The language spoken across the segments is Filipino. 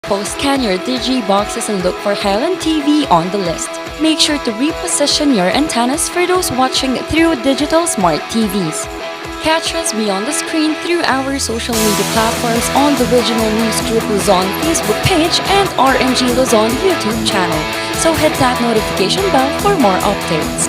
post, scan your digi boxes and look for Highland TV on the list. Make sure to reposition your antennas for those watching through digital smart TVs. Catch us beyond the screen through our social media platforms on the Regional News Group Luzon Facebook page and RNG Luzon YouTube channel. So hit that notification bell for more updates.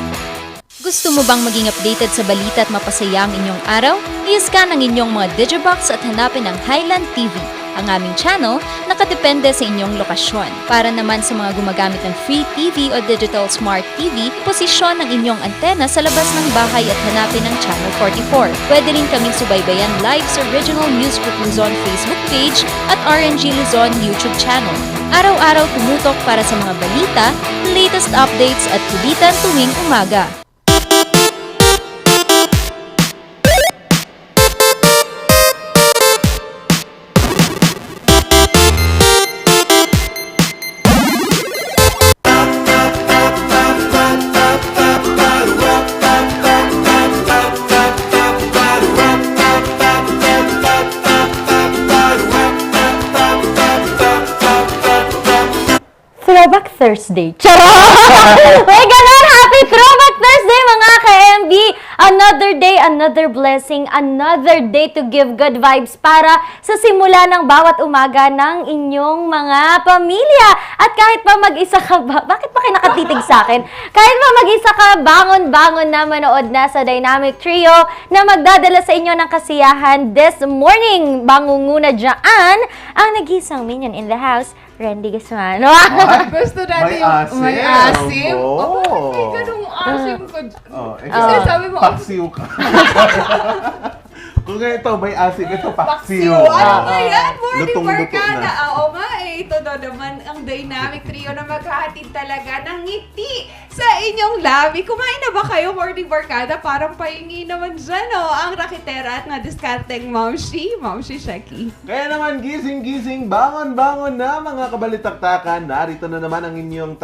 Gusto mo bang maging updated sa balita at mapasaya ang inyong araw? I-scan ang inyong mga digibox at hanapin ang Highland TV. Ang aming channel, nakadepende sa inyong lokasyon. Para naman sa mga gumagamit ng free TV o digital smart TV, posisyon ang inyong antena sa labas ng bahay at hanapin ang Channel 44. Pwede rin kaming subaybayan live sa Regional News Group Luzon Facebook page at RNG Luzon YouTube channel. Araw-araw tumutok para sa mga balita, latest updates at kulitan tuwing umaga. Throwback Thursday. Charot! May ganon! Happy Throwback Thursday mga ka-MB! Another day, another blessing, another day to give good vibes para sa simula ng bawat umaga ng inyong mga pamilya. At kahit pa mag-isa ka ba, bakit pa kayo nakatitig sa akin? Kahit pa mag-isa ka, bangon-bangon na manood na sa Dynamic Trio na magdadala sa inyo ng kasiyahan this morning. Bangunguna dyan ang nag-isang minion in the house, Randy Guzman. Gusto natin yung may asim. Oh, bakit may ganung asim ko? Kasi sabi mo, paksiw ka. Kung ito may asim, ito paksiw. Ano ba yan? Morning Lutong-luto Barkada. na. Oo nga ito na naman ang Dynamic Trio na maghahatid talaga ng ngiti sa inyong labi. Kumain na ba kayo, Morning Barkada? Parang pahingi naman dyan, ang rakitera at nadiskarteng Mamshi Shaki. Kaya naman, gising-gising, bangon-bangon na mga kabalitaktakan. Narito na naman ang inyong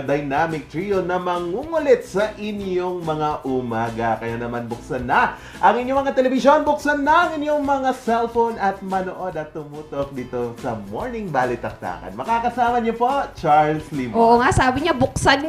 Dynamic Trio na mangungulit sa inyong mga umaga. Kaya naman, buksan na ang inyong mga telebisyon, buksan na ang inyong mga cellphone at manood at tumutok dito sa Morning Balitaktakan. Makakasama niyo po, Charles Limon. Oo nga, sabi niya, buksan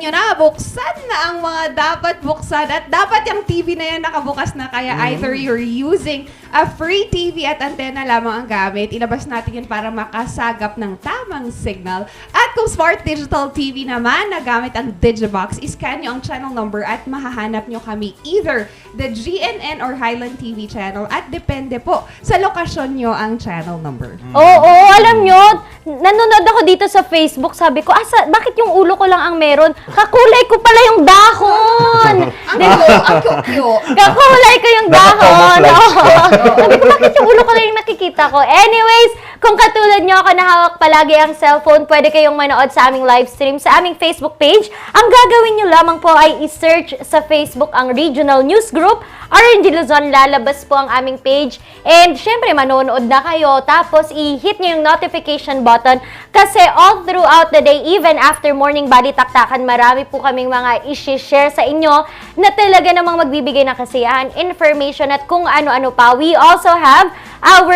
na ang mga dapat buksan. At dapat yung TV na yan nakabukas na, kaya either you're using a free TV at antena lamang ang gamit, ilabas natin yun para makasagap ng tamang signal. At kung smart digital TV naman na gamit ang Digibox, iscan nyo ang channel number at mahahanap nyo kami either the GNN or Highland TV channel at depende po sa lokasyon nyo ang channel number. Oo, alam nyo, nanonood ako dito sa Facebook, sabi ko, bakit yung ulo ko lang ang meron? Kakulay ko pala yung dahon! Ang cute. Kakulay ko yung dahon! Sabi ko, bakit yung ulo ko lang yung nakikita ko? Anyways, kung katulad nyo ako na hawak palagi ang cellphone, pwede kayong manood sa aming live stream sa aming Facebook page. Ang gagawin nyo lamang po ay i-search sa Facebook ang Regional News Group, RNG Luzon, lalabas po ang aming page. And syempre, manonood na kayo. Tapos, i-hit nyo yung notification button. Kasi all throughout the day, even after morning balitaktakan, marami po kaming mga i-share sa inyo na talaga namang magbibigay ng kasiyahan, information at kung ano-ano pa. We also have our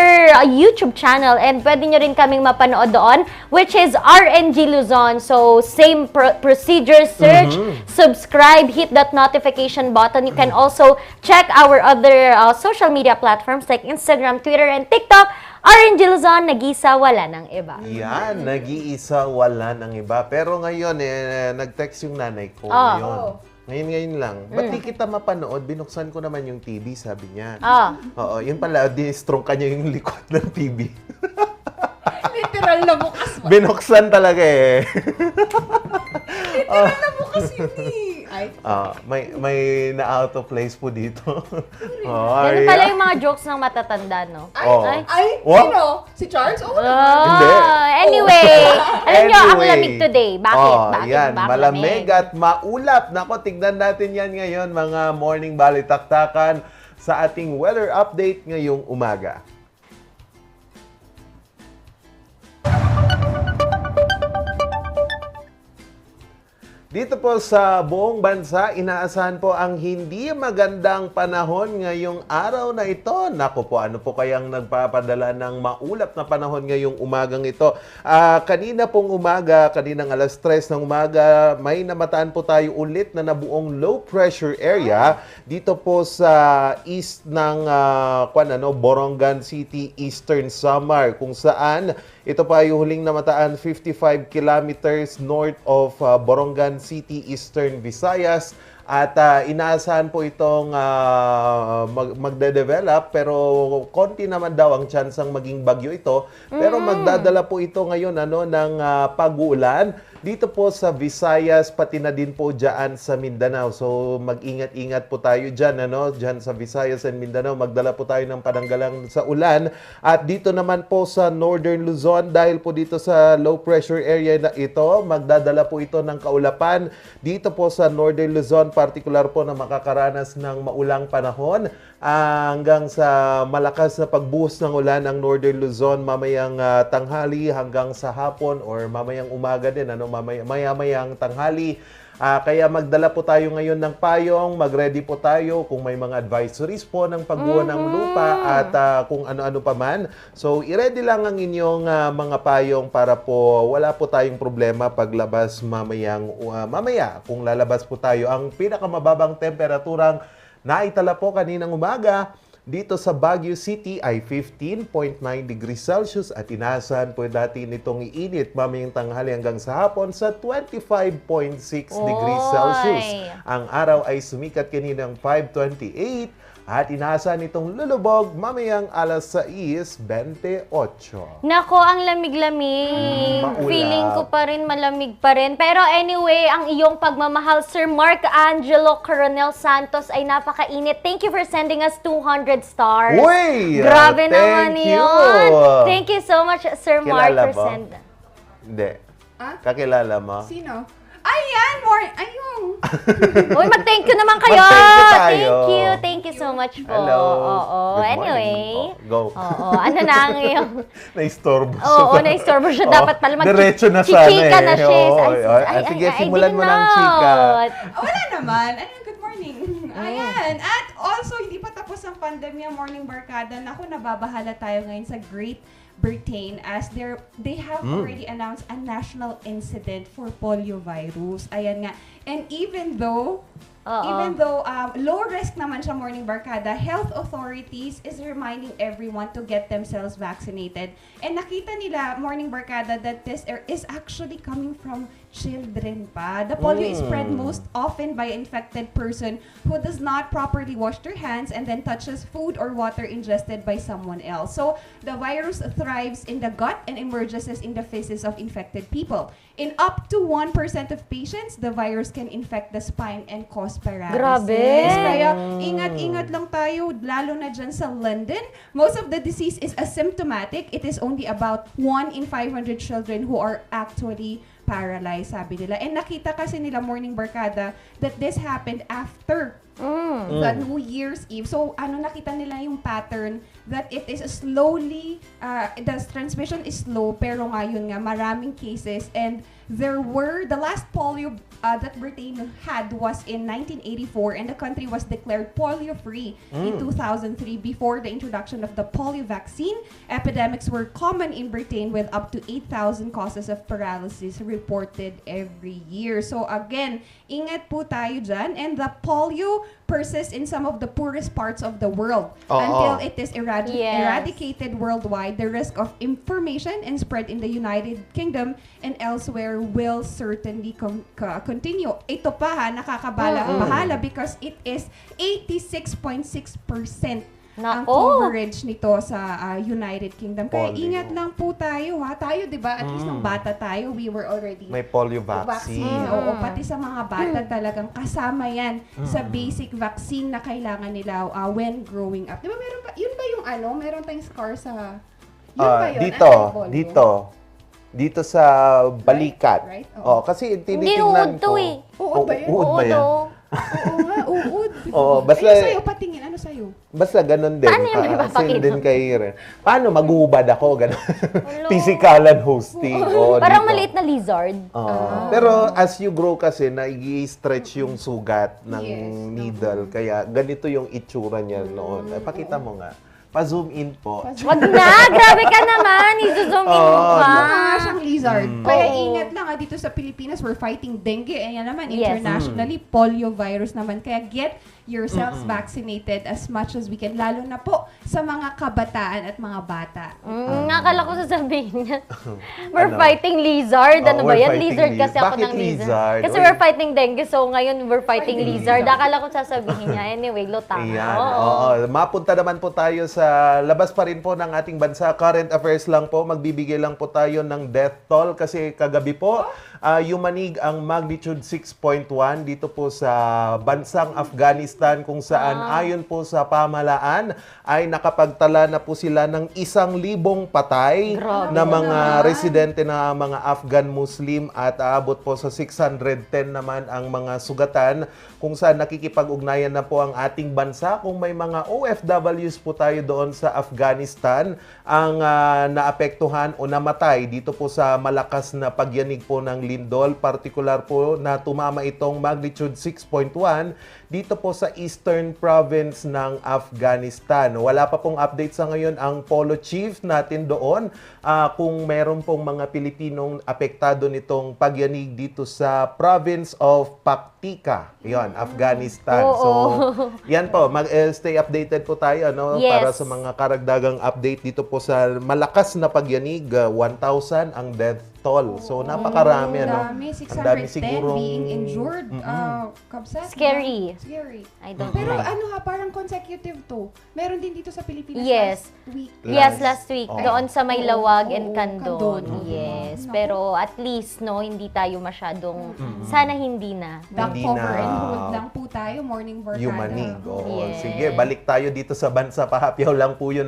YouTube channel and pwede nyo rin kaming mapanood doon, which is RNG Luzon. So, same procedure, search, subscribe, hit that notification button. You can also check our other social media platforms like Instagram, Twitter, and TikTok. RNG Luzon, nag-iisa, wala ng iba. Yan, nag-iisa, wala ng iba. Pero ngayon, nag-text yung nanay ko ngayon. Ngayon lang. Ba't di kita mapanood? Binuksan ko naman yung TV, sabi niya. Oo, yun pala, di-strong kanya yung likod ng TV. Literal na bukas. Binuksan talaga eh. Literal na bukas yun May na-out of place po dito. Yan pala yung mga jokes ng matatanda, no? Sino? Si Charles? Hindi. Anyway, alam nyo, ang lamig today. Bakit? Yan, Bakit malamig at maulap. Nako, tignan natin yan ngayon, mga morning balitaktakan sa ating weather update ngayong umaga. Dito po sa buong bansa, inaasahan po ang hindi magandang panahon ngayong araw na ito. Naku po, ano po kayang nagpapadala ng maulap na panahon ngayong umagang ito? Kanina pong umaga, kaninang alas 3 ng umaga, may namataan po tayo ulit na nabuong low pressure area dito po sa east ng Borongan City, Eastern Samar, kung saan ito pa ay huling namataan 55 kilometers north of Borongan City, Eastern Visayas. At inaasahan po itong magde-develop, pero konti naman daw ang tsansang maging bagyo ito. Pero magdadala po ito ngayon ng pag-uulan dito po sa Visayas, pati na din po dyan sa Mindanao. So mag-ingat-ingat po tayo dyan, dyan sa Visayas and Mindanao. Magdala po tayo ng pananggalang sa ulan. At dito naman po sa Northern Luzon, dahil po dito sa low pressure area na ito, magdadala po ito ng kaulapan. Dito po sa Northern Luzon, partikular po na makakaranas ng maulang panahon hanggang sa malakas na pagbuhos ng ulan ang Northern Luzon mamayang tanghali hanggang sa hapon or mamayang umaga din, maya-mayang tanghali. Kaya magdala po tayo ngayon ng payong, mag-ready po tayo kung may mga advisories po ng pagbuo ng lupa at kung ano-ano pa man. So, i-ready lang ang inyong mga payong para po wala po tayong problema paglabas mamaya kung lalabas po tayo. Ang pinakamababang temperaturang naitala po kaninang umaga dito sa Baguio City ay 15.9 degrees Celsius at inaasahan po natin itong iinit mamayang tanghali hanggang sa hapon sa 25.6 degrees Celsius. Ang araw ay sumikat kaninang 5:28 at inaasahan itong lulubog mamayang alas 6:28. Nako, ang lamig-lamig. Feeling ko pa rin malamig pa rin. Pero anyway, ang iyong pagmamahal, Sir Mark Angelo Coronel Santos, ay napakainit. Thank you for sending us 200 stars. Uy! Grabe naman thank yun. you. Thank you so much, Sir Mark, Kilala for mo? sending. Hindi. Ah? Kakilala mo? Sino? Ayan, ayun. Uy, mag-thank you naman kayo. Mag-thank you tayo. Thank you so much po. Hello. Oo. Good Anyway. morning. Go. Oo. Ano na ang iyong... Na-istorbo siya. Oo, na-istorbo siya. Dapat pala Diretso na sana Chichika na siya. Sige, simulan mo ng chika. Wala naman. Good morning. Ayan. At also, hindi pa tapos ang pandemya, Morning Barkada. Naku, nababahala tayo ngayon sa Great Britain as they have already announced a national incident for poliovirus. Ayan nga. And even though low risk naman siya, Morning Barkada, health authorities is reminding everyone to get themselves vaccinated. And nakita nila, Morning Barkada, that this is actually coming from children pa. The polio is spread most often by an infected person who does not properly wash their hands and then touches food or water ingested by someone else. So, the virus thrives in the gut and emerges in the feces of infected people. In up to 1% of patients, the virus can infect the spine and cause paralysis. Grabe! Kaya, ingat-ingat lang tayo, lalo na dyan sa London. Most of the disease is asymptomatic. It is only about 1 in 500 children who are actually paralyzed, sabi nila. And nakita kasi nila, Morning Barkada, that this happened after the New Year's Eve. So, nakita nila yung pattern that it is slowly, the transmission is slow, pero ngayon nga, maraming cases. And the last polio that Britain had was in 1984, and the country was declared polio-free in 2003 before the introduction of the polio vaccine. Epidemics were common in Britain with up to 8,000 causes of paralysis reported every year. So again, ingat po tayo dyan. And the polio persists in some of the poorest parts of the world until it is eradicated worldwide. The risk of information and spread in the United Kingdom and elsewhere will certainly continue. Ito pa nakakabahala because it is 86.6% ang coverage nito sa United Kingdom. Kaya Polio. ingat lang po tayo Tayo, 'di ba? At least nung bata tayo, we were already May polio vaccine. Oo, pati sa mga bata talagang kasama 'yan sa basic vaccine na kailangan nila when growing up. 'Di ba meron pa? Yun ba yung meron tayong scar sa yun ba yun? Dito sa balikat. Right? Oh, kasi Hindi tinitingnan uod to ko. eh. Uod ba yun? Uod ba yan? Oo nga, uod. Oo, basta Ayun sa'yo, patingin. Ano sa'yo? Basta ganun din. Paano yung may Same papakita? din kay Ren. Paano maghubad ako? Ganun. Physikalan hosting. Oo, Parang dito. maliit na lizard. Pero as you grow kasi, nai-stretch yung sugat ng Yes, needle. Kaya ganito yung itsura niya noon. Pakita mo nga. Pa-zoom in po. Wag na! Grabe ka naman! I-zoom in mo pa. Mukha siyang lizard. Kaya Oo. ingat lang dito sa Pilipinas, we're fighting dengue. Ayan naman, Yes. internationally, polio virus naman. Kaya get yourselves vaccinated as much as we can. Lalo na po sa mga kabataan at mga bata. Akala ko sasabihin niya. We're Ano? fighting lizard. Oh, Ano ba we're yan? fighting Lizard kasi ako Bakit ng lizard. lizard? Kasi Uy. we're fighting dengue, so ngayon we're fighting Fighting lizard. lizard. Akala ko sasabihin niya. Anyway, lutang. Ayan, oo. Mapunta naman po tayo sa labas pa rin po ng ating bansa. Current affairs lang po. Magbibigay lang po tayo ng death toll kasi kagabi po, yumanig ang magnitude 6.1 dito po sa bansang Afghanistan kung saan ayon po sa pamahalaan ay nakapagtala na po sila ng 1,000 patay na mga residente na mga Afghan Muslim at aabot po sa 610 naman ang mga sugatan kung saan nakikipag-ugnayan na po ang ating bansa kung may mga OFWs po tayo doon sa Afghanistan ang naapektuhan o namatay dito po sa malakas na pagyanig po ng lindol, partikular po na tumama itong magnitude 6.1 dito po sa Eastern Province ng Afghanistan. Wala pa pong update sa ngayon ang Polo Chief natin doon kung meron pong mga Pilipinong apektado nitong pagyanig dito sa Province of Paktika. Yon, Afghanistan. So, yan po, stay updated po tayo Yes. para sa mga karagdagang update dito po sa malakas na pagyanig, 1,000 ang death toll. So, napakarami. Ang dami, Ang dami 610 being injured. Kabsat. Scary. Scary. I don't Pero know. parang consecutive to. Meron din dito sa Pilipinas Yes. last week. Yes, last week. Oo. Doon sa Maylawag Oo, and oo, Candon. Candon. Yes. Naku. Pero at least, no, hindi tayo masyadong, sana hindi na. Duck Hindi cover na. and hold lang po tayo. Morning Barkada. Yumanig. Oo. Yes. Sige, balik tayo dito sa bansa. Pahapyaw lang po yun.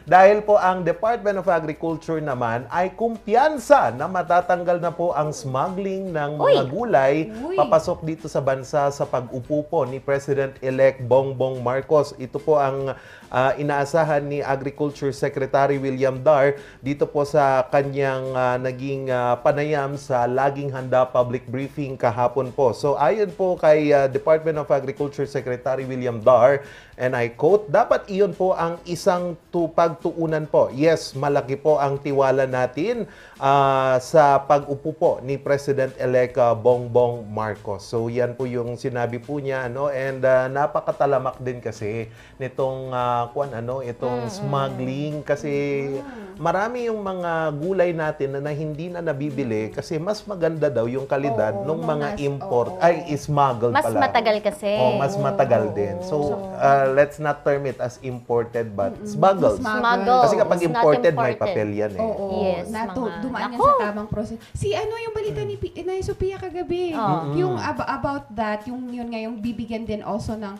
Dahil po ang Department of Agriculture naman ay kumpiyansa na matatanggal na po ang smuggling ng mga gulay Uy. papasok dito sa bansa sa pag-upo po ni President-elect Bongbong Marcos. Ito po ang inaasahan ni Agriculture Secretary William Dar dito po sa kanyang naging panayam sa Laging Handa public briefing kahapon po. So ayon po kay Department of Agriculture Secretary William Dar, and I quote, dapat iyon po ang isang pagtuunan po. Yes, malaki po ang tiwala natin sa pag-upo po ni President-elect Bongbong Marcos. So yan po yung sinabi po niya, and napakatalamak din kasi nitong itong smuggling kasi marami yung mga gulay natin na hindi na nabibili kasi mas maganda daw yung kalidad ng mga import ay smuggled Mas pala. matagal kasi. Mas matagal din. So, let's not term it as imported but smuggled. Smuggled. Kasi kapag It's not imported, may imported. papel yan eh. Oo. Yes, Dumaan yan Nako. sa tamang process. Yung balita ni Sophia kagabi. Yung about that, yun nga yung bibigyan din also ng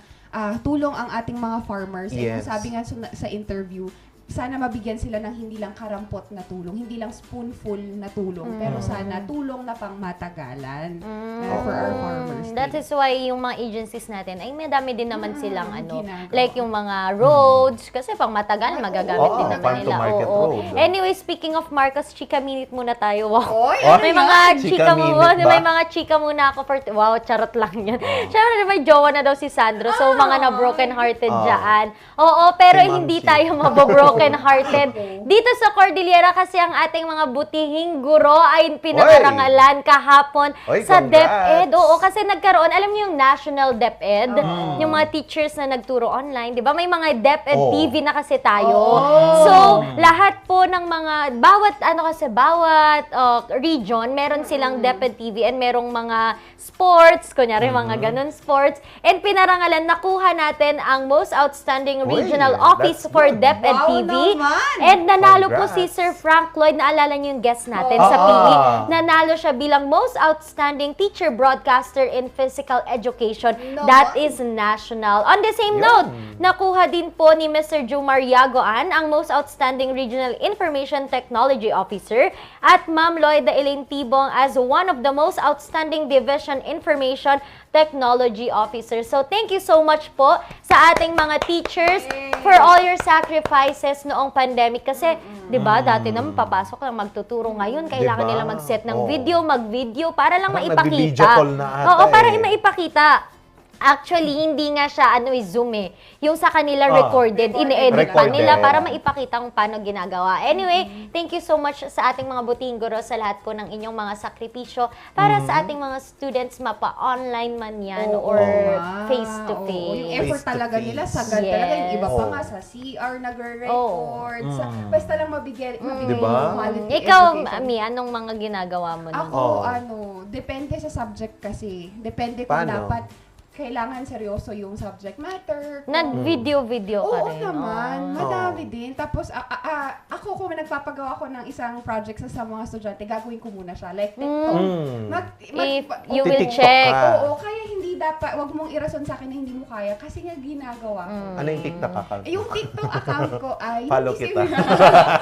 tulong ang ating mga farmers. And Yes. sabi nga sa interview, sana mabigyan sila ng hindi lang karampot na tulong, hindi lang spoonful na tulong, pero sana tulong na pang matagalan for our farmers. That is why yung mga agencies natin, ay may dami din naman silang ginagawa. like yung mga roads, kasi pang matagal, magagamit Oo, din naman farm to nila. market Oo. road. Anyway, speaking of Marcos, chika minute muna tayo. Wow. Oy, Oh, May ano mga yan? chika Chika mo, minute ba? may mga chika muna ako for, wow, charot lang yun. Siyempre, may jowa na daw si Sandro, so mga na broken hearted dyan. Oo, pero Si Ma'am hindi Chi. tayo mabo-broken hearted. Dito sa Cordillera kasi ang ating mga butihing guro ay pinakarangalan kahapon Oy, sa congrats. DepEd. Oo, kasi nagkaroon, alam niyo yung National DepEd, yung mga teachers na nagturo online, di ba? May mga DepEd Oo. TV na kasi tayo. So, lahat po ng mga, bawat region, meron silang DepEd TV and merong mga sports, kunyari mga ganun sports. And pinarangalan, nakuha natin ang Most Outstanding Uy, Regional that's Office for good. DepEd Wow TV. TV. naman! And nanalo po Congrats. si Sir Frank Lloyd. Naalala niyo yung guest natin sa Oo. PE. Nanalo siya bilang Most Outstanding Teacher Broadcaster in Physical Education. That is national. On the same note, nakuha din po ni Mr. Jumar Yagoan ang Most Outstanding Regional Information Technology Officer at Ma'am Lloyd Elaine Tibong as one of the Most Outstanding Division Information Technology Officer. So, thank you so much po sa ating mga teachers for all your sacrifices noong pandemic. Kasi, di ba, dati naman papasok lang magtuturo. Ngayon, kailangan Diba? nila mag-set ng Oo. mag-video para lang Parang maipakita. nagbi-video call na ata Oo, para eh. maipakita. Actually, hindi nga siya Zoom eh. Yung sa kanila recorded, ine-edit pa Recorded. nila para maipakita kung paano ginagawa. Anyway, thank you so much sa ating mga buting guro sa lahat po ng inyong mga sakripisyo para sa ating mga students mapa-online man yan or face-to-face. Oo, yung effort talaga Face-to-face. nila, sagad Yes. talaga. Yung iba pa Oo. nga sa CR nagre-record. Basta lang mabigay Diba? yung quality Ikaw, education. Ami, anong mga ginagawa mo nun? Ako, Oo. depende sa subject kasi. Depende kung Paano? dapat kailangan seryoso yung subject matter. kung- Nag-video-video ka Oo rin. naman, Oh. madami din. Tapos, ako kung nagpapagawa ko ng isang project sa mga estudyante, gagawin ko muna siya. Like TikTok. If you will Titiktok check. ka. Oo, kaya hindi dapat, wag mong irason sa akin na hindi mo kaya kasi nga ginagawa ko. Ano yung TikTok account? Yung TikTok account ko ay... Follow hindi kita.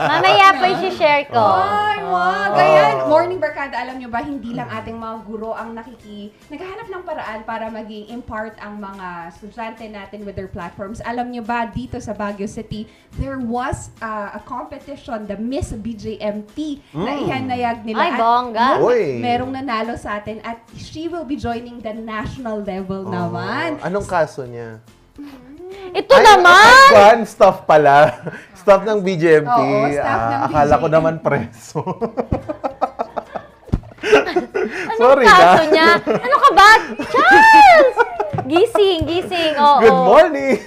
Mamaya po i-share ko. Ay, wag! Ayan, Morning Barkada, alam nyo ba, hindi lang ating mga guro ang naghahanap ng paraan para maging impart ang mga estudyante natin with their platforms. Alam nyo ba, dito sa Baguio City, there was a competition, the Miss BJMT, na ihanayag nila. Ay, At bongga. Uy. merong nanalo sa atin at she will be joining the national level naman. Anong kaso niya? Ito naman! Fun stuff pala. Staff ng BGMT. Oo, staff ng Akala ko BGMT. naman preso. Anong Sorry kaso na. niya? Ano ka ba? Charles! Gising, gising. Oo. Good morning!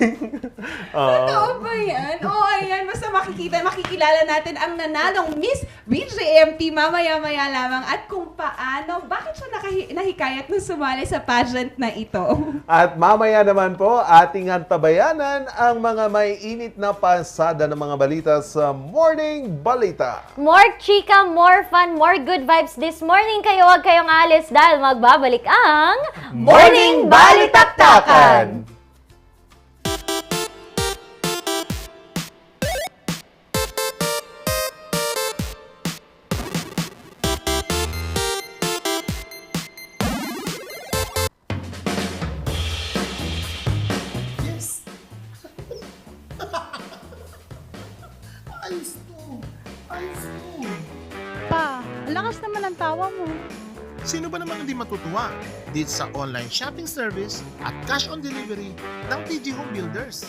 Totoo ba yan? Oo, ayan. Basta makikilala natin ang nanalong Miss BJMT mamaya-maya lamang at kung paano, bakit siya nahikayat na sumali sa pageant na ito. At mamaya naman po, ating antabayanan ang mga may init na pasada ng mga balita sa Morning Balita. More chika, more fun, more good vibes this morning. Kayo, huwag kayong alis dahil magbabalik ang Morning Balitakatakan! Yes! Ayos to! Ayos to! Pa, lakas naman ang tawa mo. Sino ba namang hindi matutuwa dito sa online shopping service at cash on delivery ng TG Home Builders?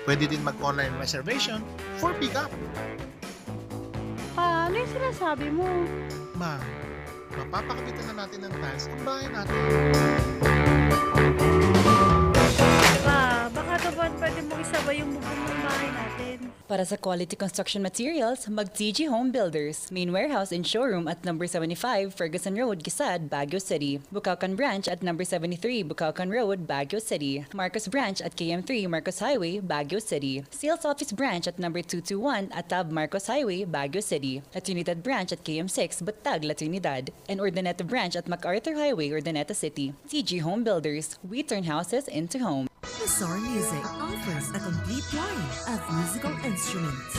Pwede din mag-online reservation for pickup. Pa, ano yung sinasabi mo? Ma, mapapakabitan na natin ng tiles ang bahay natin. Pa, baka naman pwede mo isabay yung bubong ng bahay natin. Para sa quality construction materials, mag-TG Home Builders. Main warehouse and showroom at number 75 Ferguson Road, Gisad, Baguio City. Bucaucan Branch at number 73 Bucaucan Road, Baguio City. Marcos Branch at KM3 Marcos Highway, Baguio City. Sales Office Branch at number 221 at Tab Marcos Highway, Baguio City. La Trinidad Branch at KM6 Batag, La Trinidad. And Urdaneta Branch at MacArthur Highway, Urdaneta City. TG Home Builders. We turn houses into homes. Bizarre Music offers a complete line of musical instruments.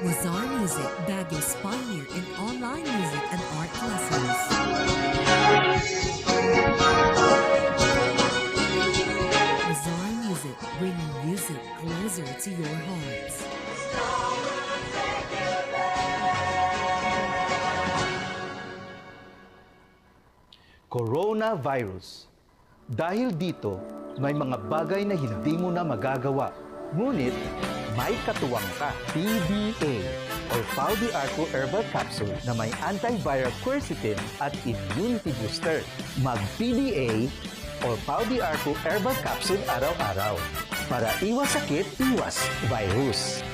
Bizarre Music, Baguio's pioneer in online music and art lessons. Bizarre Music, bringing music closer to your hearts. Coronavirus. Dahil dito, may mga bagay na hindi mo na magagawa. Ngunit, may katuwang ka. PDA or Pau de Arco Herbal Capsule na may antiviral quercetin at immunity booster. Mag-PDA or Pau de Arco Herbal Capsule araw-araw. Para iwas sakit, iwas virus.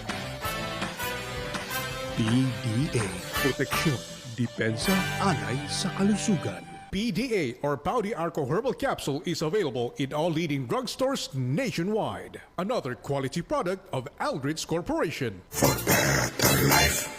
PDA. Proteksyon, depensa, alay sa kalusugan. PDA or Powdy Arco Herbal Capsule is available in all leading drugstores nationwide. Another quality product of Aldrich Corporation. For better life.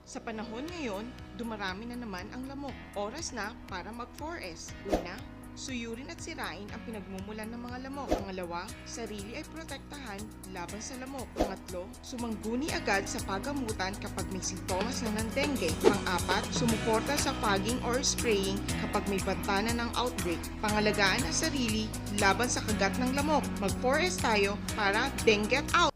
Sa panahon ngayon, dumarami na naman ang lamok. Oras na para mag-4S. Una, suyurin at sirain ang pinagmumulan ng mga lamok. Pangalawa, sarili ay protektahan laban sa lamok. Pangatlo, sumangguni agad sa pagamutan kapag may sintomas na ng dengue. Pang-apat, sumuporta sa fogging or spraying kapag may banta na ng outbreak. Pangalagaan ang sarili laban sa kagat ng lamok. Mag-4S tayo para dengue out!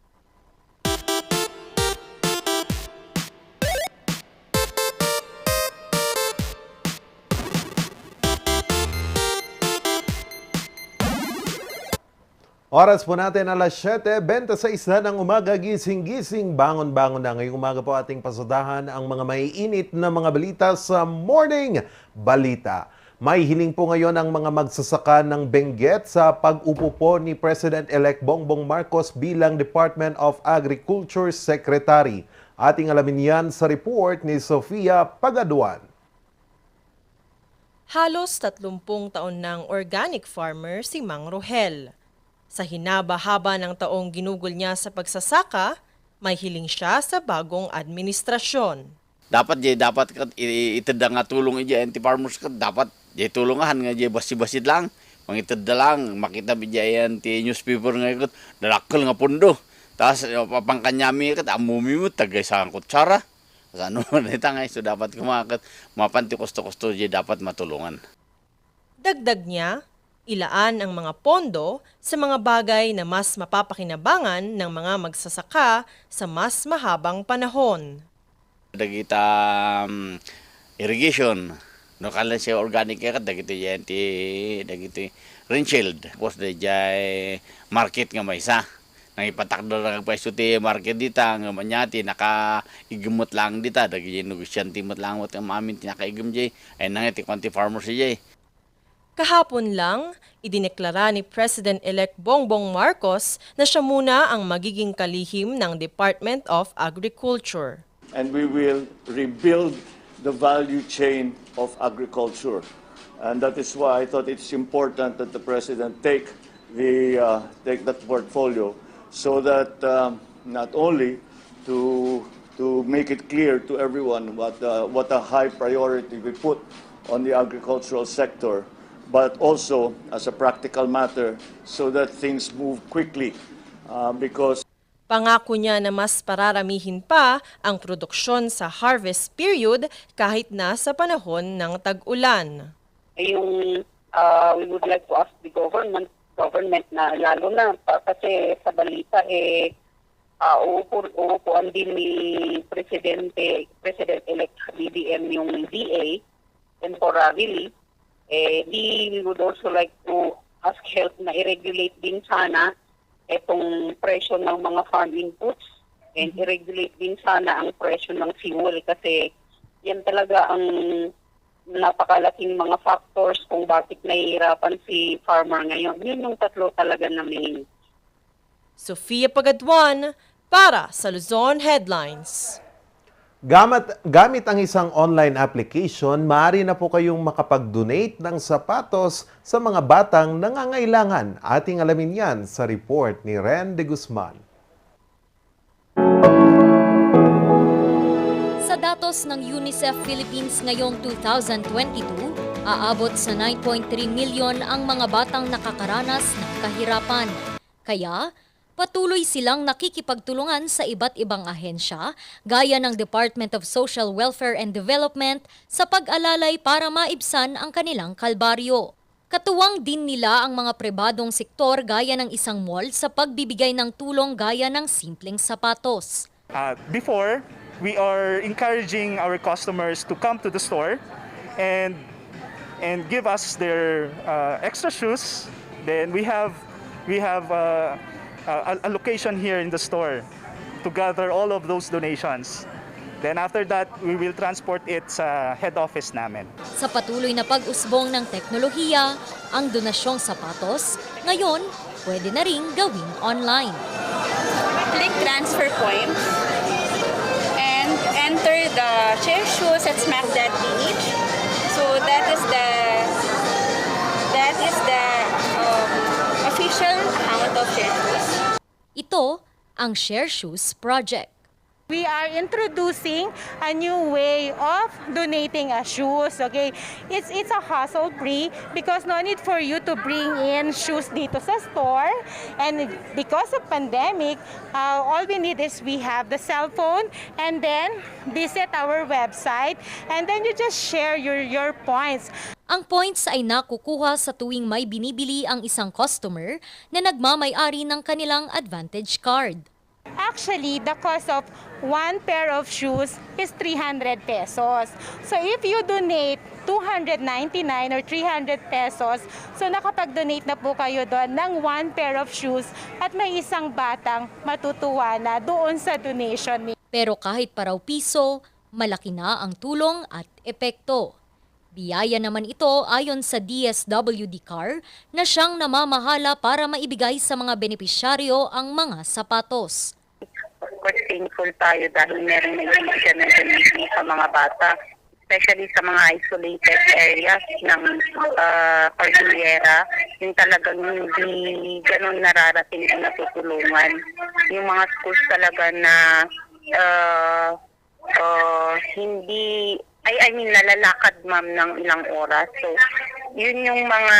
Oras po natin alas 7:26 ng umaga, gising-gising, bangon-bangon na. Ngayong umaga po ating pasadahan ang mga maiinit na mga balita sa Morning Balita. May hiling po ngayon ang mga magsasaka ng Benguet sa pag-upo po ni President-elect Bongbong Marcos bilang Department of Agriculture Secretary. Ating alamin yan sa report ni Sofia Pagaduan. Halos 30 taon ng organic farmer si Mang Rohel. Sa hinaba-haba ng taong ginugol niya sa pagsasaka, may hiling siya sa bagong administrasyon. Dapat iteda nga tulong anti-farmers ka, dapat tulungan nga basi-basid lang. Mangitid lang, makita yan ti newspaper nga ikot, dalakal nga pundo. Tapos papangkanyami ikot, amumi mo, tagay sa kutsara. Ano nita nga, so dapat kumakat, mapanti kusto-kusto dapat matulungan. Dagdag niya, ilaan ang mga pondo sa mga bagay na mas mapapakinabangan ng mga magsasaka sa mas mahabang panahon. Dagita irrigation, no kala siya organic ka, dagito rinchild. Tapos dagay market nga may isa. Nang ipatakdo lang ang pwesto ti market dita, nga manyati, naka-igumot lang dita, dagay negosyanti mot lang mo ang amin, naka-igum jay, ay nangiti kwanti farmers jay. Kahapon lang, idineklara ni President-elect Bongbong Marcos na siya muna ang magiging kalihim ng Department of Agriculture. And we will rebuild the value chain of agriculture. And that is why I thought it's important that the President take that portfolio so that not only to make it clear to everyone what a high priority we put on the agricultural sector, but also as a practical matter so that things move quickly because Pangako niya na mas pararamihin pa ang produksyon sa harvest period kahit na sa panahon ng tag-ulan. We would like to ask the government na lalo na kasi sa balita uupuan din ni President-elect BBM yung DA temporarily. We would also like to ask help na i-regulate din sana itong presyo ng mga farm inputs and i-regulate din sana ang presyo ng fuel kasi yan talaga ang napakalaking mga factors kung bakit nahihirapan si farmer ngayon. Yun yung tatlo talaga na main. Sofia Pagaduan para sa Luzon Headlines. Gamit ang isang online application, maaari na po kayong makapag-donate ng sapatos sa mga batang nangangailangan. Ating alamin yan sa report ni Ren de Guzman. Sa datos ng UNICEF Philippines ngayong 2022, aabot sa 9.3 milyon ang mga batang nakakaranas ng kahirapan. Kaya, patuloy silang nakikipagtulungan sa iba't ibang ahensya, gaya ng Department of Social Welfare and Development, sa pag-alalay para maibsan ang kanilang kalbaryo. Katuwang din nila ang mga pribadong sektor gaya ng isang mall sa pagbibigay ng tulong gaya ng simpleng sapatos. Before, we are encouraging our customers to come to the store and give us their extra shoes. Then we have a location here in the store to gather all of those donations. Then after that, we will transport it sa head office namin. Sa patuloy na pag-usbong ng teknolohiya, ang donasyong sapatos, ngayon, pwede na ring gawing online. Click transfer points and enter the chair shoes at Smack That Beach. So that is the official account of Share Shoes. Ito ang Share Shoes Project. We are introducing a new way of donating shoes, okay? It's a hassle-free because no need for you to bring in shoes dito sa store. And because of pandemic, all we need is we have the cell phone and then visit our website and then you just share your points. Ang points ay nakukuha sa tuwing may binibili ang isang customer na nagmamay-ari ng kanilang Advantage Card. Actually, the cost of one pair of shoes is 300 pesos. So if you donate 299 or 300 pesos, so nakapag-donate na po kayo doon ng one pair of shoes at may isang batang matutuwa na doon sa donation. Pero kahit pa raw piso, malaki na ang tulong at epekto. Biyaya naman ito ayon sa DSWD CAR na siyang namamahala para maibigay sa mga benepisyaryo ang mga sapatos. Of course, thankful tayo dahil meron nagbibigyan ng donation sa mga bata, especially sa mga isolated areas ng Cordillera, yung talagang hindi ganun nararating ang natutulungan. Yung mga schools talaga na hindi, nalalakad ma'am ng ilang oras. So, yun yung mga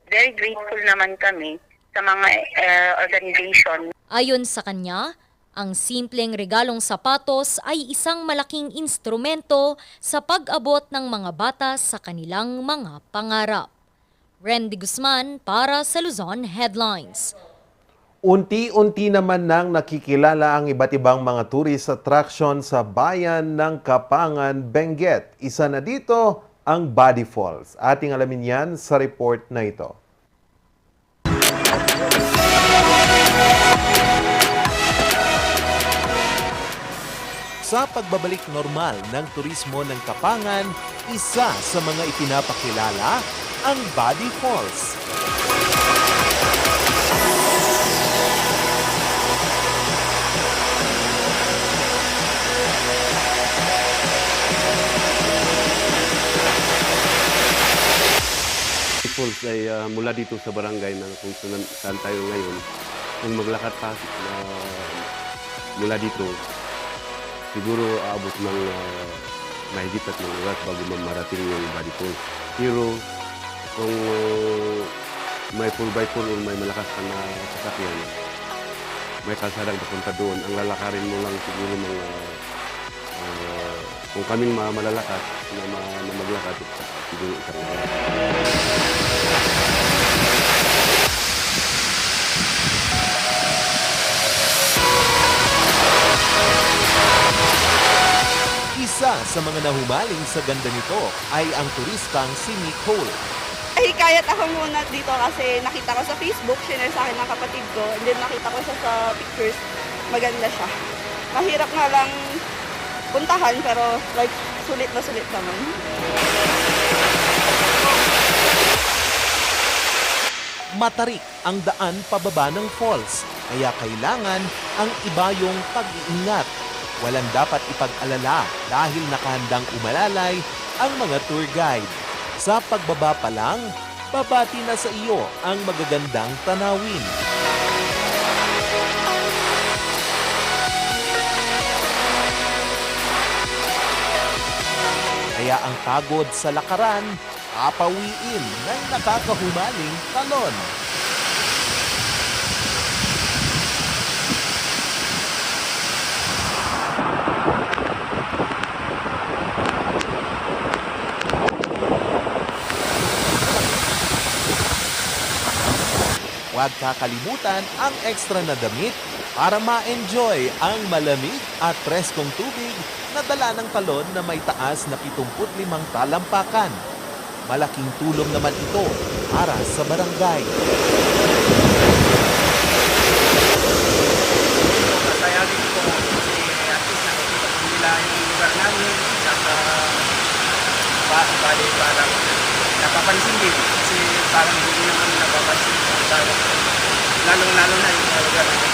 very grateful naman kami sa mga organization. Ayon sa kanya, ang simpleng regalong sapatos ay isang malaking instrumento sa pag-abot ng mga bata sa kanilang mga pangarap. Randy Guzman para sa Luzon Headlines. Unti-unti naman nang nakikilala ang iba't ibang mga tourist attraction sa bayan ng Kapangan, Benguet. Isa na dito ang Body Falls. Ating alamin yan sa report na ito. Sa pagbabalik normal ng turismo ng Kapangan, isa sa mga ipinapakilala ang Body Falls. Falls ay mula dito sa barangay na kung saan tayo ngayon. Kung maglakad pa mula dito, siguro aabot ng mahigit at ng oras bago marating yung Body Falls. Pero kung may 4x4 o may malakas ka na sasakyan, may kalsadang papunta doon. Ang lalakarin mo lang siguro mga kung kaming malalakas na maglakad, siguro isang oras. Isa sa mga nahumaling sa ganda nito ay ang turistang si Nicole. Hikayat ako muna dito kasi nakita ko sa Facebook, share sa akin ng kapatid ko, and then nakita ko siya sa pictures, maganda siya. Mahirap nga lang puntahan pero like sulit na sulit naman. Matarik ang daan pababa ng falls, kaya kailangan ang ibayong pag-iingat. Walang dapat ipag-alala dahil nakahandang umalalay ang mga tour guide. Sa pagbaba pa lang, babati na sa iyo ang magagandang tanawin. Kaya ang pagod sa lakaran, papawiin ng nakakahumaling talon. Huwag kakalimutan ang extra na damit para ma-enjoy ang malamig at preskong tubig na dala ng talon na may taas na 75 talampakan. Malaking tulong naman ito para sa barangay. Masaya din po kasi at least nakikita po nila yung lugar namin at bali parang napapansin din kasi parang hindi naman napapansin lalong-lalo na yung lugar namin.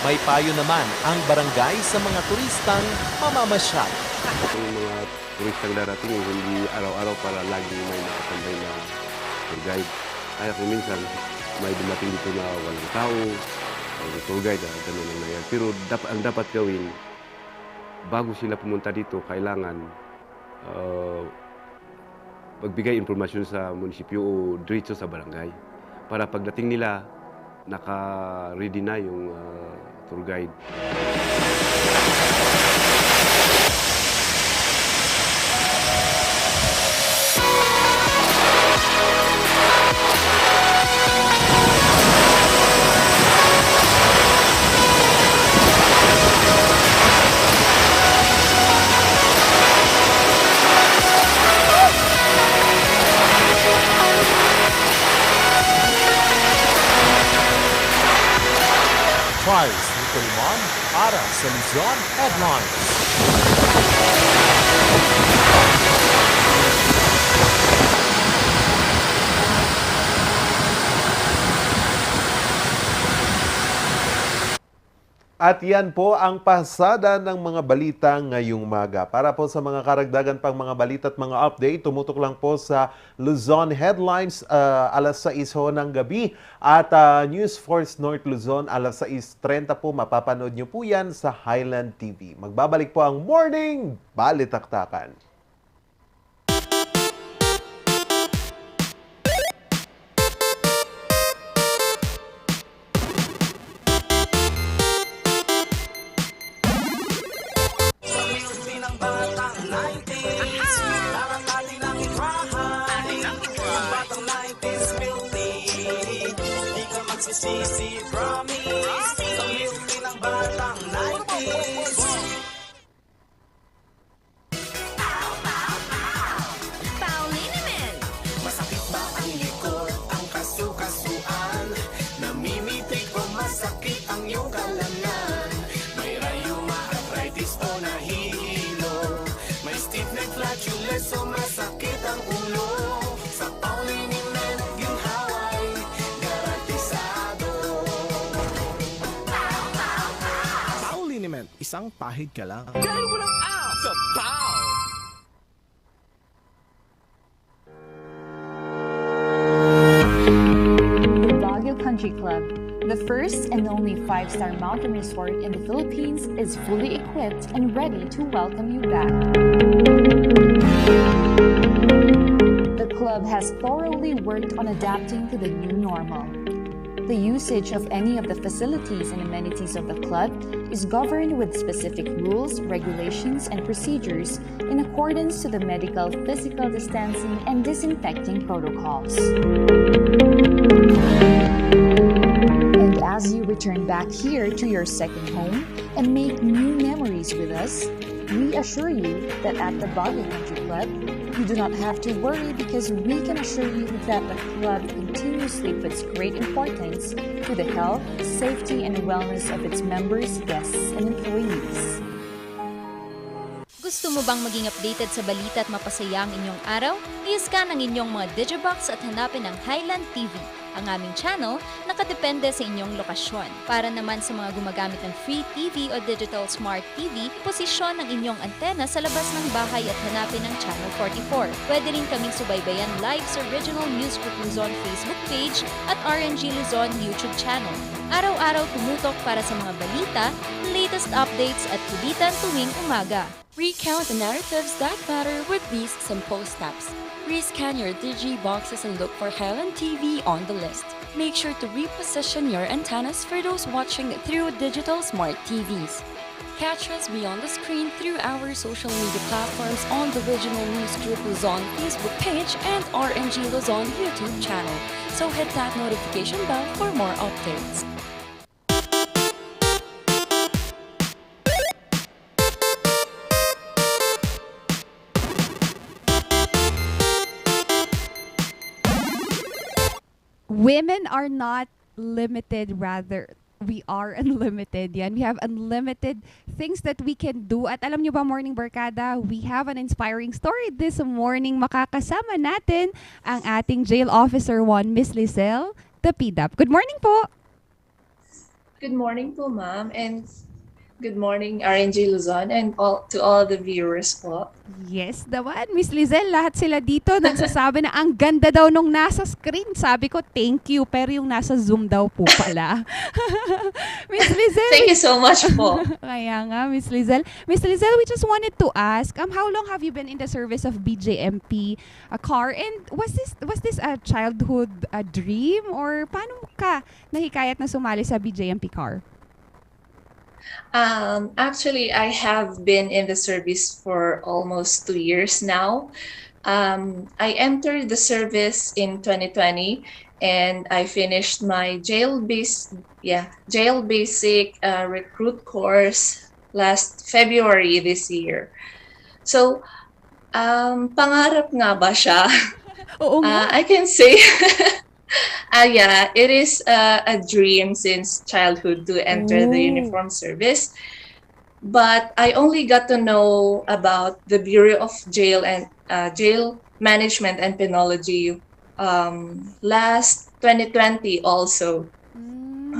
May payo naman ang barangay sa mga turistang mamamasyal. Yung mga turistang darating, hindi araw-araw para lagi may nakatambay na tour guide. Kaya kung minsan, may dumating dito na walang tao, walang tour guide, gano'n lang na yan. Pero ang dapat gawin, bago sila pumunta dito, kailangan magbigay informasyon sa munisipyo o diretso sa barangay. Para pagdating nila, naka-ready na yung tour guide. Charles Nicolman para sa Luzon Headlines. At yan po ang pasada ng mga balita ngayong umaga. Para po sa mga karagdagan pang mga balita at mga update, tumutok lang po sa Luzon Headlines alas 6 ho ng gabi. At News Force North Luzon alas 6:30 po. Mapapanood nyo po yan sa Highland TV. Magbabalik po ang Morning Balitaktakan. Sisi promise sa milky ng batang 90s. Paulinament! Masakit ba ang likod, ang kasu-kasuan? Namimitig o masakit ang iyong kalamnan? May rayuma, arthritis o nahihilo? May stiff neck, flatulence o masakit ang ulo? Sa Paulinament, ginhaway, garantisado. Isang pahid ka lang. Dahil walang out sa POW! The Baguio Country Club, the first and only 5-star mountain resort in the Philippines, is fully equipped and ready to welcome you back. The club has thoroughly worked on adapting to the new normal. The usage of any of the facilities and amenities of the club is governed with specific rules, regulations, and procedures in accordance to the medical, physical distancing, and disinfecting protocols. And as you return back here to your second home and make new memories with us, we assure you that at the Baguio Country Club, you do not have to worry because we can assure you that the club continuously puts great importance to the health, safety, and wellness of its members, guests, and employees. Gusto mo bang maging updated sa balita at mapasaya ang inyong araw? I-scan ang inyong mga digibox at hanapin ang Highland TV, ang aming channel nakadepende sa inyong lokasyon. Para naman sa mga gumagamit ng free TV o digital smart TV, posisyon ang inyong antena sa labas ng bahay at hanapin ang Channel 44. Pwede rin kaming subaybayan live sa Regional News Group Luzon Facebook page at RNG Luzon YouTube channel. Araw-araw tumutok para sa mga balita, latest updates at kulitan tuwing umaga. Recount the narratives that matter with these simple steps. Rescan your digi boxes and look for Highland TV on the list. Make sure to reposition your antennas for those watching through digital smart TVs. Catch us beyond the screen through our social media platforms on the Regional News Group Luzon Facebook page and RNG Luzon YouTube channel. So hit that notification bell for more updates. Women are not limited, rather we are unlimited. Yan. We have unlimited things that we can do. At alam nyo ba, Morning Barkada, we have an inspiring story this morning. Makakasama natin ang ating Jail Officer 1, Miss Lizelle, the PDAP. Good morning po! Good morning po, ma'am, and good morning, RNG Luzon, and all the viewers po. Yes naman, Miss Lizelle, lahat sila dito nagsasabi na ang ganda daw nung nasa screen. Sabi ko, thank you, pero yung nasa Zoom daw po pala. Miss Lizelle. Thank you so much po. Kaya nga, Miss Lizelle. Miss Lizelle, we just wanted to ask, how long have you been in the service of BJMP car? And was this a childhood dream? Or paano ka nahikayat na sumali sa BJMP car? Actually, I have been in the service for almost 2 years now. I entered the service in 2020 and I finished my jail basic recruit course last February this year. So, pangarap nga ba siya? Oo nga. I can say yeah, it is a dream since childhood to enter the uniform service. But I only got to know about the Bureau of Jail and Jail Management and Penology last 2020 also,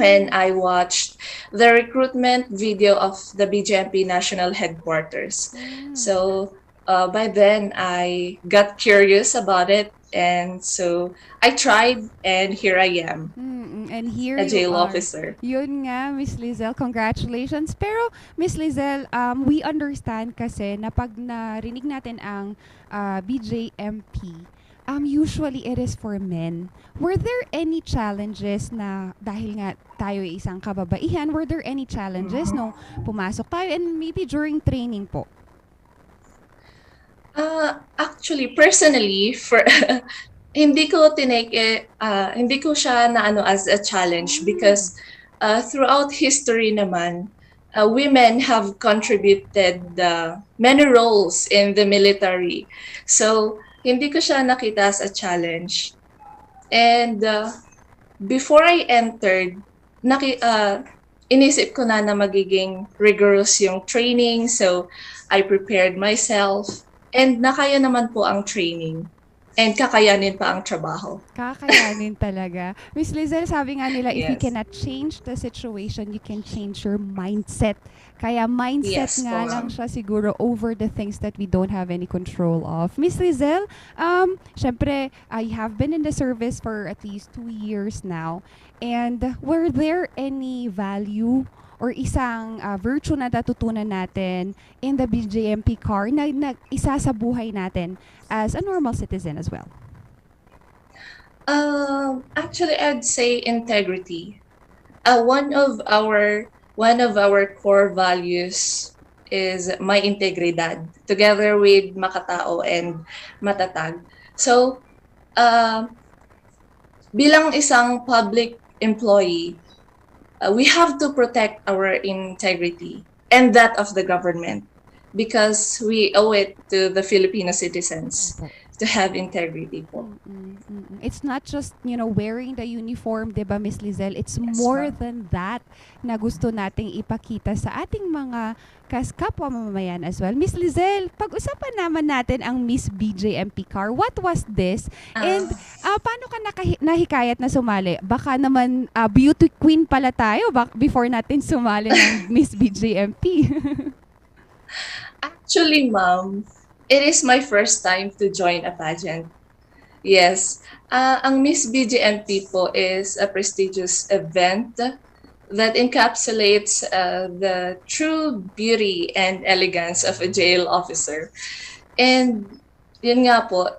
when I watched the recruitment video of the BJMP National Headquarters. So by then I got curious about it, and so I tried, and here I am. And here a jail you are. officer. Yun nga, Miss Lizelle, congratulations. Pero, Miss Lizelle, we understand kasi na pag narinig natin ang BJMP, usually it is for men. Were there any challenges na, dahil nga tayo ay isang kababaihan, were there any challenges no pumasok tayo and maybe during training po? Actually, personally, for hindi ko hindi ko siya na as a challenge because throughout history naman, women have contributed many roles in the military. So, hindi ko siya nakita as a challenge. And before I entered, inisip ko na magiging rigorous yung training. So, I prepared myself. And nakaya naman po ang training. And kakayanin pa ang trabaho. Kakayanin talaga. Miss Lizelle, sabi nga nila, if you Yes. cannot change the situation, you can change your mindset. Kaya mindset Yes, nga po, lang ma'am. siya siguro over the things that we don't have any control of. Miss Lizelle, syempre, I have been in the service for at least 2 years now. And were there any value or isang virtue na natutunan natin in the BJMP car na isa sa buhay natin as a normal citizen as well? Actually, I'd say integrity. One of our core values is may integridad, together with makatao and matatag. So, bilang isang public employee, we have to protect our integrity and that of the government because we owe it to the Filipino citizens to have integrity po. It's not just, wearing the uniform, 'di ba, Miss Lizelle? It's more than that na gusto nating ipakita sa ating mga kapwa mamamayan as well. Miss Lizelle, pag-usapan naman natin ang Miss BJMP car. What was this? And paano ka nahikayat na sumali? Baka naman beauty queen pala tayo before natin sumali ng Miss BJMP. Actually, ma'am, it is my first time to join a pageant. Yes. Ang Miss BJMP po is a prestigious event that encapsulates the true beauty and elegance of a jail officer. And yun nga po,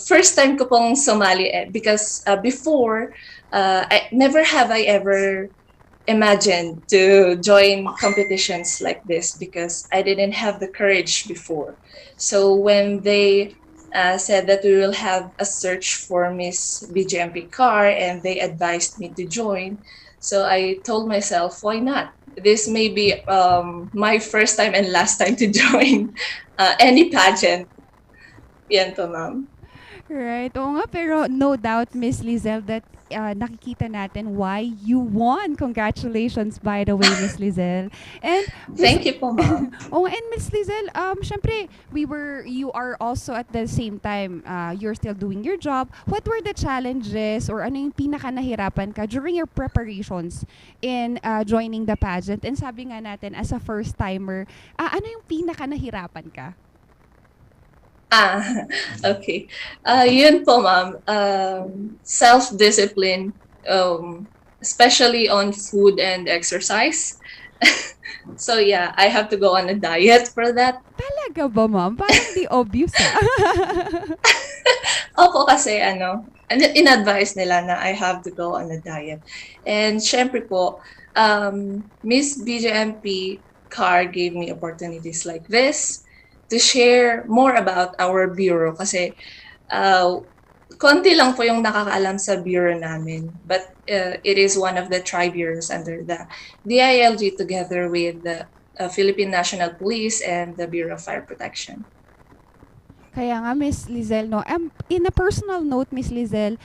first time ko pong sumali because before, never have I ever imagined to join competitions like this because I didn't have the courage before. So when they said that we will have a search for Miss BJMP car and they advised me to join, so I told myself, why not? This may be my first time and last time to join any pageant. Yan to, ma'am. Right. Oo nga, pero no doubt, Miss Lizelle, that nakikita natin why you won. Congratulations, by the way, Miss Lizelle. And Miss, Thank you po, ma'am. oh, and Miss Lizelle, syempre, you are also at the same time, you're still doing your job. What were the challenges or ano yung pinaka nahirapan ka during your preparations in joining the pageant? And sabi nga natin, as a first timer, ano yung pinaka nahirapan ka? Ah, okay. Yun po, ma'am. Self-discipline, especially on food and exercise. So yeah, I have to go on a diet for that. Talaga ba, ma'am? Parang di obvious, Opo, kasi in-advise nila na I have to go on a diet. And syempre po, Miss BJMP Car gave me opportunities like this to share more about our bureau kasi konti lang po yung nakakaalam sa bureau namin. But it is one of the tri-bureaus under the DILG together with the Philippine National Police and the Bureau of Fire Protection. Kaya nga, Miss Lizelle, no, in a personal note, Miss Lizelle,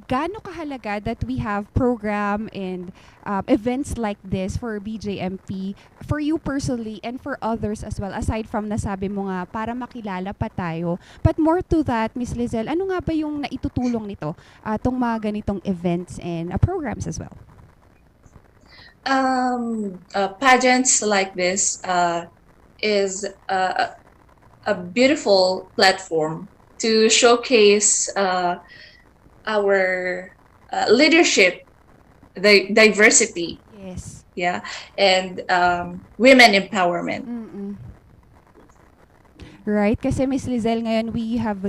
gaano kahalaga that we have program and events like this for BJMP, for you personally and for others as well, aside from nasabi mo nga, para makilala pa tayo. But more to that, Miss Lizelle, ano nga ba yung naitutulong nito, tong mga ganitong events and programs as well? Pageants like this is a beautiful platform to showcase our leadership, the diversity. Yes. Yeah, and women empowerment. Right? Kasi Miss Lizelle, ngayon we have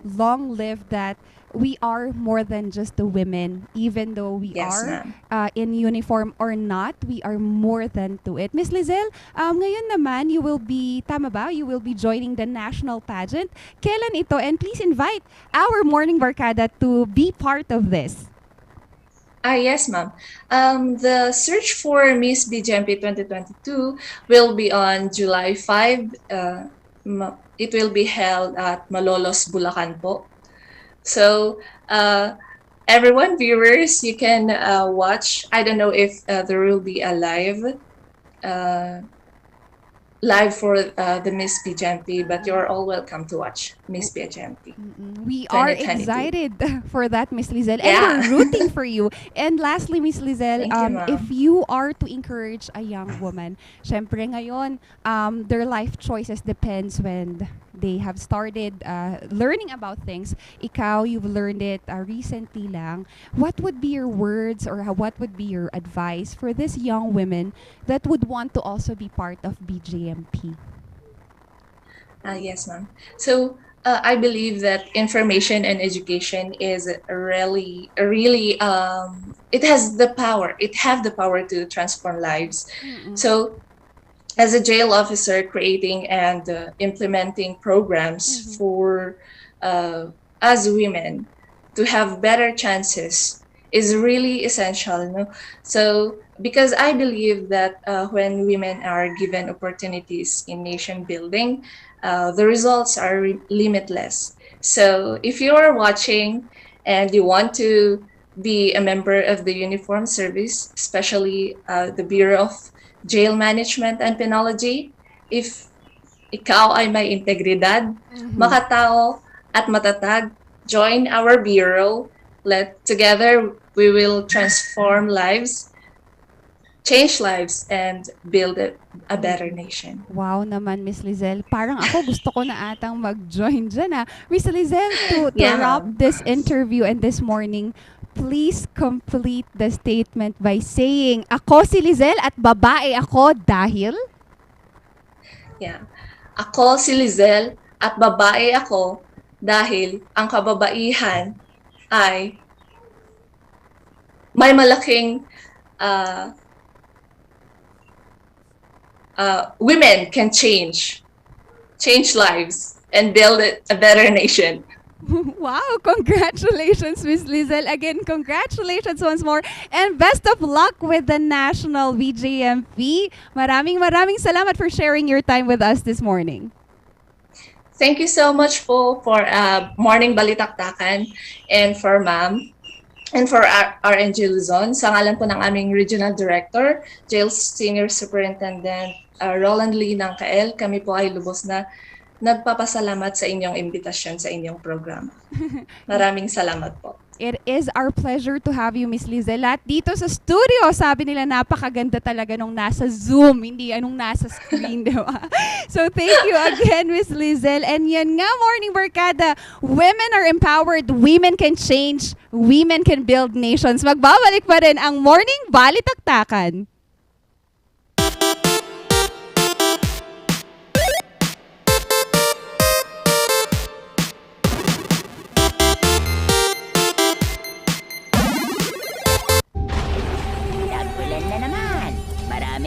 long lived that we are more than just the women. Even though we Yes, are ma'am. in uniform or not, we are more than to it. Miss Lizelle, ngayon naman, tama ba? You will be joining the national pageant. Kailan ito? And please invite our morning barkada to be part of this. Yes, ma'am. The search for Miss BJMP 2022 will be on July 5. It will be held at Malolos, Bulacan po. So, everyone, viewers, you can watch. I don't know if there will be a live for the Miss BJMP, but you're all welcome to watch Miss BJMP. We are 2022. excited for that, Miss Lizelle, and Yeah. we're rooting for you. And lastly, Miss Lizelle, Thank you, ma'am. if you are to encourage a young woman, syempre ngayon, their life choices depends when they have started learning about things. Ikaw, you've learned it recently lang. What would be your words or what would be your advice for these young women that would want to also be part of BJMP? Yes, ma'am. So I believe that information and education is really, it has the power. It have the power to transform lives. So, as a jail officer, creating and implementing programs for as women to have better chances is really essential. No? So, because I believe that when women are given opportunities in nation building, the results are limitless. So if you are watching and you want to be a member of the uniform service, especially the Bureau of Jail Management and Penology, if ikaw ay may integridad, makatao at matatag, join our bureau. Together we will transform lives, change lives, and build a better nation. Wow naman, Miss Lizelle. Parang ako gusto ko na atang mag-join dyan. Miss Lizelle, to Yeah, wrap ma'am. this interview and this morning, please complete the statement by saying, ako si Lizelle at babae ako dahil? Yeah. Ako si Lizelle at babae ako dahil ang kababaihan ay may malaking women can change lives and build a better nation. Wow, congratulations, Miss Lizelle. Again, congratulations once more. And best of luck with the National BJMP. Maraming salamat for sharing your time with us this morning. Thank you so much po for Morning Balitaktakan and for Ma'am and for RNG Luzon. Sa ngalan po ng aming Regional Director, Jail Senior Superintendent Roland Lee ng KL, kami po ay lubos na nagpapasalamat sa inyong imbitasyon sa inyong programa. Maraming salamat po. It is our pleasure to have you, Miss Lizelle. At dito sa studio, sabi nila napakaganda talaga nung nasa Zoom, hindi anong nasa screen, di ba? So thank you again, Miss Lizelle. And yan nga, Morning Barkada, women are empowered, women can change, women can build nations. Magbabalik pa rin ang Morning Balitaktakan.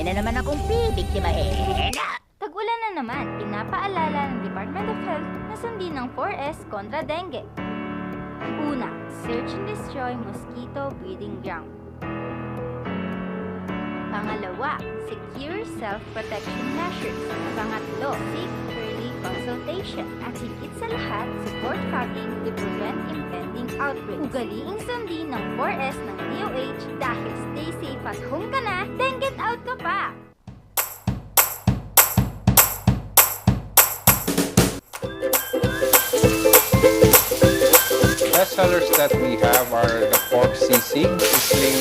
Na naman akong bibiktimahin. Tag-ulan na naman, pinapaalala ng Department of Health na sundin ng 4S kontra dengue. Una, search and destroy mosquito breeding ground. Pangalawa, secure self-protection measures. Pangatlo, seek early consultation. At higit sa lahat, support fogging to prevent impending outbreaks. Ugaliing sundin ng 4S ng DOH dahil stay safe at home ka na, then get out ka pa! Best sellers that we have are the pork sisig, sizzling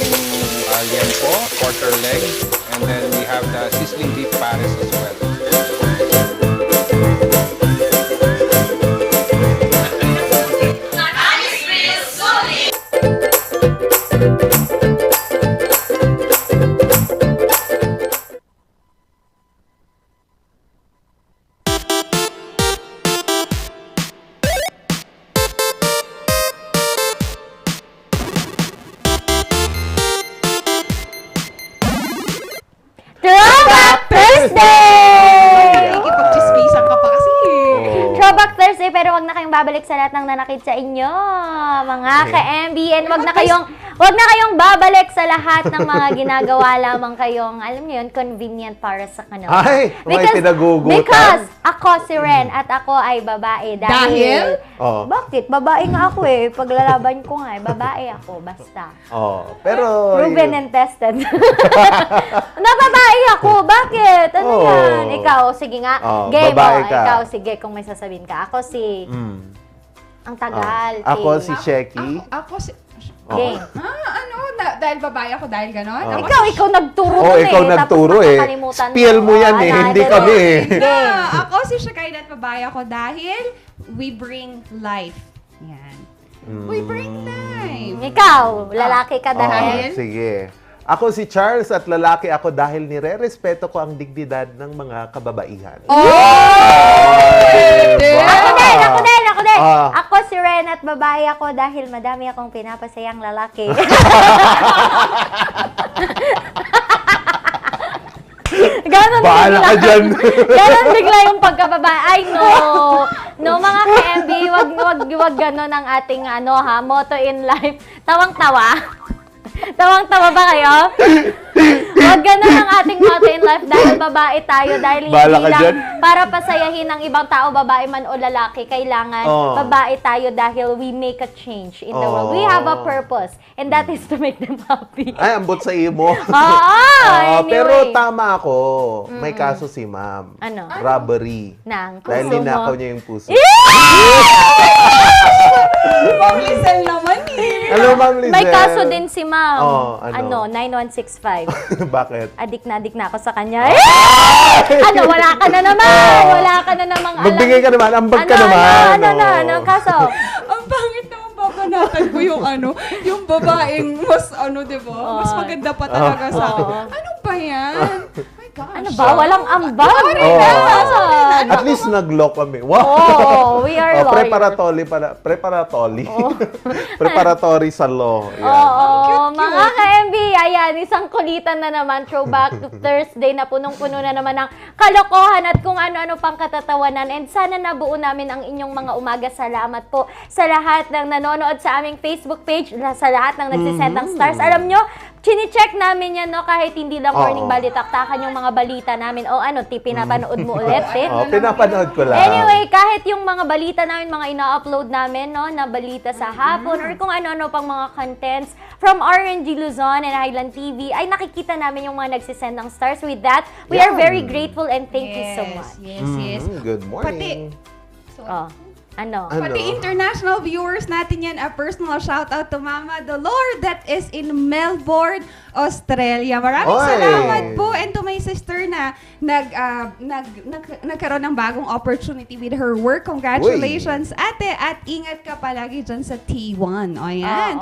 liempo, quarter leg, and then we have the sizzling beef pares as well. Pero wag na kayong babalik sa lahat ng nanakit sa inyo, mga ka-MB, and wag na kayong babalik sa lahat ng mga ginagawa lamang kayong, alam niyo yun, convenient para sa kanila. Ay, may pinagugutan. Because ako si Ren at ako ay babae dahil? Bakit? Babae nga ako eh. Paglalaban ko nga eh, babae ako, basta. Pero proven and tested. Nababae ako, bakit? Ano yan? Ikaw, sige nga. Game mo. Ikaw, sige, kung may sasabihin ka. Ako si ang tagal. Ako si Shecky. Ako si... Game. Dahil babae ako, dahil gano'n? Ikaw nagturo dun ikaw nagturo eh. Spiel mo yan eh, hindi kami eh. Ako si Shakaina at babae ako dahil we bring life. Yan. We bring life. Ikaw, lalaki ka dahil? Sige. Ako si Charles at lalaki ako dahil nire-respeto ko ang dignidad ng mga kababaihan. Ako din. Ako si Ren at babae ako dahil madami akong pinapasayang lalaki. Bahala ka dyan. Ganon bigla yung pagkababae. Ay, no, mga ka-MB, wag ganon ang ating motto in life. Tawang-tawa. Tawang-tawa ba kayo? Huwag ganun ang ating motto in life dahil babae tayo, dahil hindi lang para pasayahin ng ibang tao, babae man o lalaki, kailangan babae tayo dahil we make a change in the world. We have a purpose and that is to make them happy. Ay, ambot sa imo. Anyway. Pero tama ako. May kaso si ma'am. Ano? Robbery. Nang puso dahil mo. ninakaw niya yung puso. Ma'am Lizelle naman eh. Hello, Ma'am Lizelle. May kaso din si ma'am. 9165. Bakit? Adik na ako sa kanya. Wala ka na naman. Wala ka na namang alam. Magbigay ka naman. Ambag ka naman. Ano kaso? Ang pangit naman babanatan ko yung babaeng mas diba? Mas maganda pa talaga sa akin. Ano ba yan? Ano ba? Walang ambag. At least nag-law kami. Wow! We are lawyers. Preparatory sa law. Mga ka-MB, ayan, isang kulitan na naman. Throwback to Thursday na punong-puno na naman ng kalokohan at kung ano-ano pang katatawanan. And sana nabuo namin ang inyong mga umaga. Salamat po sa lahat ng nanonood sa aming Facebook page, sa lahat ng nagsisend ng stars. Alam nyo, chine-check namin yan, kahit hindi lang Morning Balitaktakan yung mga balita namin. Pinapanood mo ulit, pinapanood ko lang. Anyway, kahit yung mga balita namin, mga ina-upload namin, no, na balita sa hapon, or kung ano-ano pang mga contents from RNG Luzon and Highland TV, ay nakikita namin yung mga nagsisend ng stars. With that, we are very grateful and thank you so much. Yes. Good morning. Pati international viewers natin yan, a personal shout out to Mama Dolor that is in Melbourne, Australia. Maraming salamat po, and to my sister na nagkaroon ng bagong opportunity with her work. Congratulations, ate, at ingat ka palagi dyan sa T1. O yan.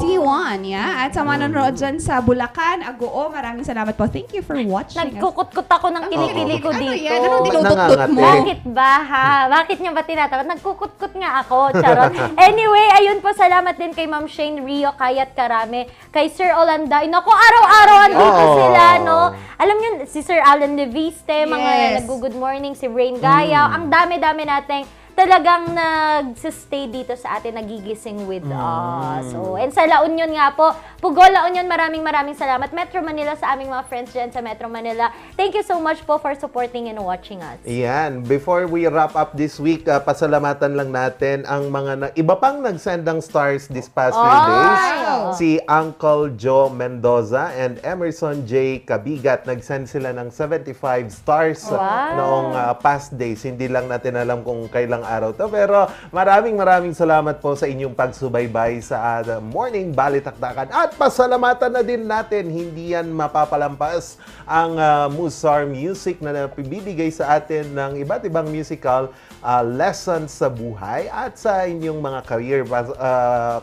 T1, yeah. At sa manonood dyan sa Bulacan, Agoo, maraming salamat po. Thank you for watching. Nagkukut-kut ako ng kilikili ko dito. Ano yan? Anong dinuduktot mo? Bakit ba, ha? Bakit niyo ba tinatawag? Nagkukut-kut nga ako, charot. Anyway, ayun po, salamat din kay Ma'am Shane Rio, Kayat Karame, kay Sir Olanday. Naku, araw-araw andito sila, no? Alam niyo, si Sir Alan Leviste, mga nag-good morning, si Rain Gayaw, ang dami-dami nating talagang nag-stay dito sa atin, nagigising with us. So, and sa La Union nga po, Pugo La Union, maraming salamat. Metro Manila, sa aming mga friends dyan sa Metro Manila. Thank you so much po for supporting and watching us. Yan. Before we wrap up this week, pasalamatan lang natin ang mga iba pang nag-send ng stars this past few days. Si Uncle Joe Mendoza and Emerson J. Kabigat. Nag-send sila ng 75 stars noong past days. Hindi lang natin alam kung kailang araw to. Pero maraming salamat po sa inyong pagsubaybay sa Morning Balitaktakan. At pasalamatan na din natin, hindi yan mapapalampas ang Musar Music na bibigay sa atin ng iba't ibang musical lessons sa buhay at sa inyong mga career.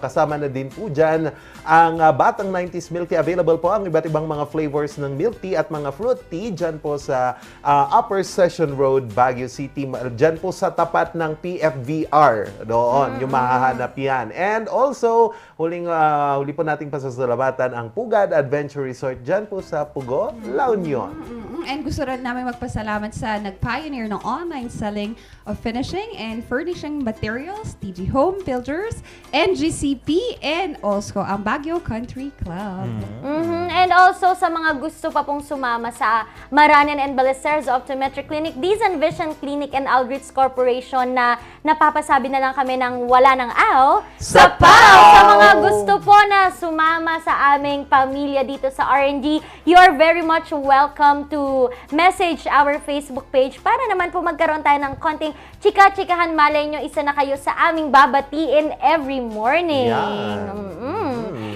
Kasama na din po dyan ang Batang 90s Milk Tea. Available po ang iba't ibang mga flavors ng milk tea at mga fruit tea dyan po sa Upper Session Road, Baguio City. Dyan po sa tapat ng PFVR. Doon, yung mahahanap yan. And also, huli po nating pasasalamatan ang Pugad Adventure Resort dyan po sa Pugo, La Union. And gusto rin namin magpasalamat sa nag-pioneer ng online selling of finishing and furnishing materials, TG Home Builders, NGCP, and also ang Baguio Country Club. And also sa mga gusto pa pong sumama sa Maranan and Ballesteros Optometric Clinic, Dizan Vision Clinic and Aldrich Corporation na napapasabi na lang kami ng wala ng aw sa PAW. Sa mga gusto po na sumama sa aming pamilya dito sa RNG, you are very much welcome to message our Facebook page para naman po magkaroon tayo ng konting chika-chikahan. Malay nyo, isa na kayo sa aming babatiin every morning.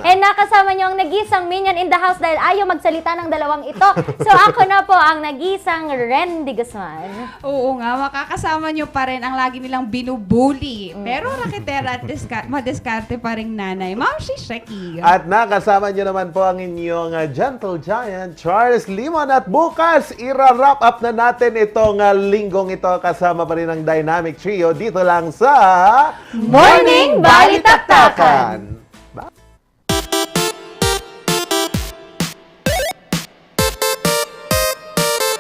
And nakasama nyo ang nag-isang minion in the house dahil ayaw magsalita ng dalawang ito. So ako na po ang nag-isang Ren de Guzman. Oo nga, makakasama nyo pa rin ang lagi nilang binubuli. Pero raketera at madiskarte pa rin nanay, Ma'am Shisheki. At nakasama nyo naman po ang inyong gentle giant, Charles Limon. At bukas, ira-wrap up na natin itong linggong ito kasama pa rin ang Dynamic Trio dito lang sa Morning Balitaktakan.